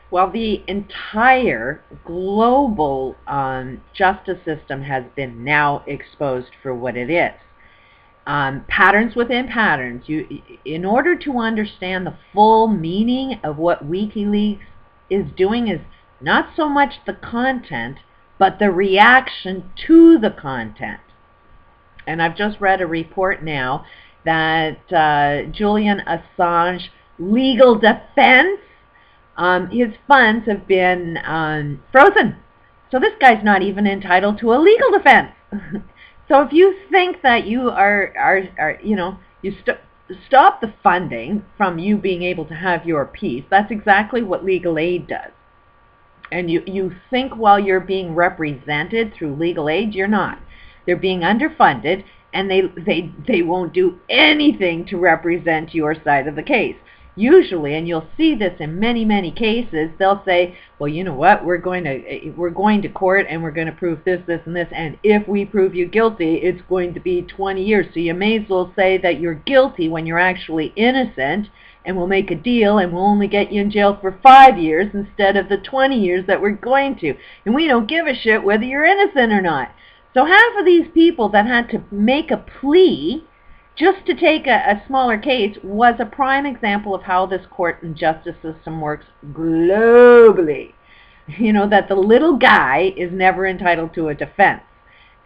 Well, the entire global justice system has been now exposed for what it is. Patterns within patterns. In order to understand the full meaning of what WikiLeaks is doing, is not so much the content, but the reaction to the content. And I've just read a report now that Julian Assange legal defense, his funds have been frozen. So this guy's not even entitled to a legal defense. So if you think that you stop the funding from you being able to have your peace, that's exactly what legal aid does. And you think while you're being represented through legal aid, you're not. They're being underfunded, and they won't do anything to represent your side of the case. Usually, and you'll see this in many, many cases, they'll say, well, you know what, we're going to court and we're going to prove this, this, and this, and if we prove you guilty, it's going to be 20 years. So you may as well say that you're guilty when you're actually innocent, and we'll make a deal and we'll only get you in jail for 5 years instead of the 20 years that we're going to. And we don't give a shit whether you're innocent or not. So half of these people that had to make a plea just to take a smaller case was a prime example of how this court and justice system works globally. You know, that the little guy is never entitled to a defense.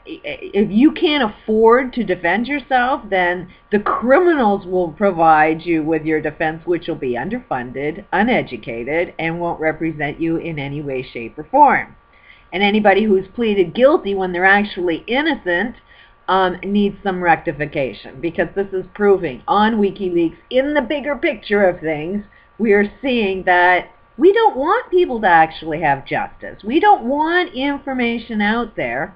If you can't afford to defend yourself, then the criminals will provide you with your defense, which will be underfunded, uneducated, and won't represent you in any way, shape, or form. And anybody who's pleaded guilty when they're actually innocent needs some rectification, because this is proving on WikiLeaks, in the bigger picture of things, we are seeing that we don't want people to actually have justice. We don't want information out there,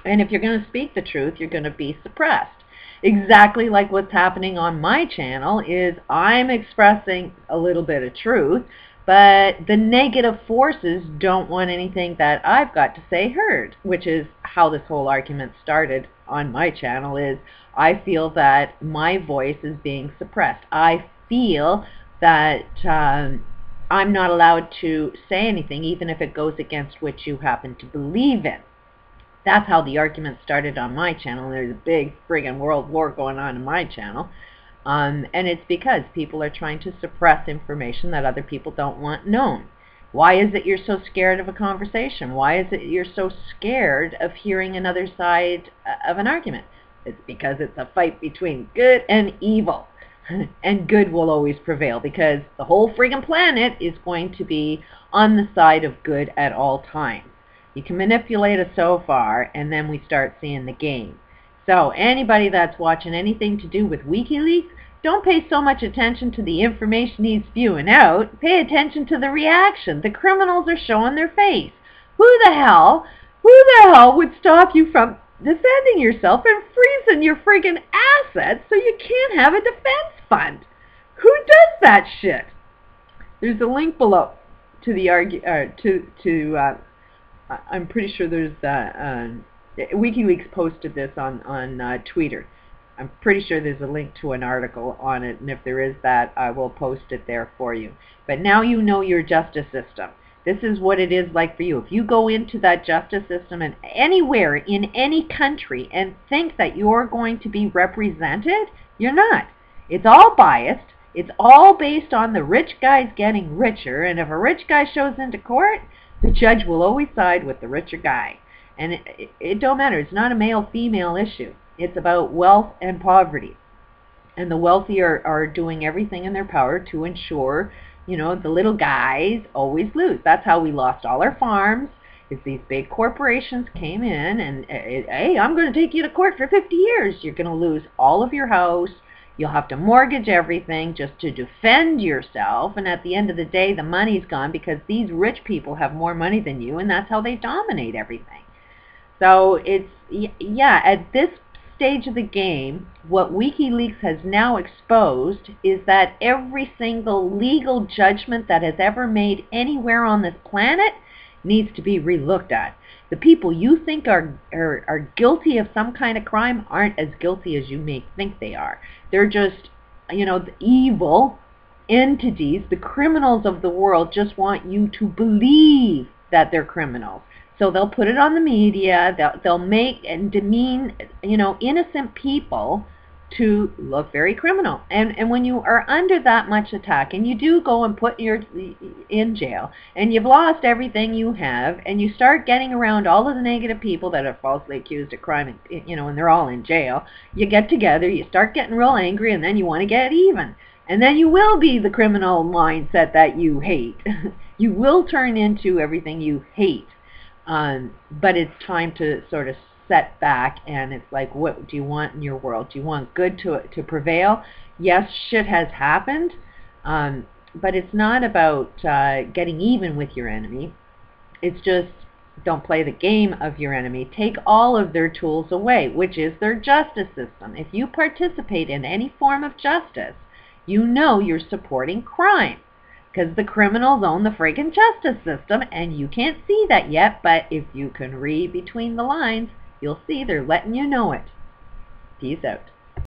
and if you're going to speak the truth, you're going to be suppressed. Exactly like what's happening on my channel is I'm expressing a little bit of truth, but the negative forces don't want anything that I've got to say heard, which is how this whole argument started on my channel. Is I feel that my voice is being suppressed. I feel that I'm not allowed to say anything, even if it goes against what you happen to believe in. That's how the argument started on my channel. There's a big friggin' world war going on in my channel. And it's because people are trying to suppress information that other people don't want known. Why is it you're so scared of a conversation? Why is it you're so scared of hearing another side of an argument? It's because it's a fight between good and evil. And good will always prevail, because the whole friggin' planet is going to be on the side of good at all times. You can manipulate us so far, and then we start seeing the game. So anybody that's watching anything to do with WikiLeaks, don't pay so much attention to the information he's spewing out. Pay attention to the reaction. The criminals are showing their face. Who the hell would stop you from defending yourself and freezing your friggin' assets so you can't have a defense fund? Who does that shit? There's a link below to the I'm pretty sure there's WikiLeaks posted this on Twitter. I'm pretty sure there's a link to an article on it, and if there is that, I will post it there for you. But now you know your justice system. This is what it is like for you. If you go into that justice system and anywhere in any country and think that you're going to be represented, you're not. It's all biased. It's all based on the rich guys getting richer, and if a rich guy shows into court, the judge will always side with the richer guy. And it don't matter. It's not a male-female issue. It's about wealth and poverty. And the wealthy are doing everything in their power to ensure, you know, the little guys always lose. That's how we lost all our farms, is these big corporations came in and, hey, I'm going to take you to court for 50 years. You're going to lose all of your house. You'll have to mortgage everything just to defend yourself. And at the end of the day, the money's gone because these rich people have more money than you, and that's how they dominate everything. So it's, yeah, at this stage of the game, what WikiLeaks has now exposed is that every single legal judgment that has ever made anywhere on this planet needs to be relooked at. The people you think are guilty of some kind of crime aren't as guilty as you may think they are. They're just, you know, evil, entities, the criminals of the world, just want you to believe that they're criminals. So they'll put it on the media, they'll make and demean, innocent people to look very criminal. And when you are under that much attack, and you do go and put your in jail, and you've lost everything you have, and you start getting around all of the negative people that are falsely accused of crime, and they're all in jail, you get together, you start getting real angry, and then you want to get even. And then you will be the criminal mindset that you hate. You will turn into everything you hate. But it's time to sort of set back, and it's like, what do you want in your world? Do you want good to prevail? Yes, shit has happened, but it's not about getting even with your enemy. It's just, don't play the game of your enemy. Take all of their tools away, which is their justice system. If you participate in any form of justice, you know you're supporting crime, because the criminals own the friggin' justice system, and you can't see that yet, but if you can read between the lines, you'll see they're letting you know it. Peace out.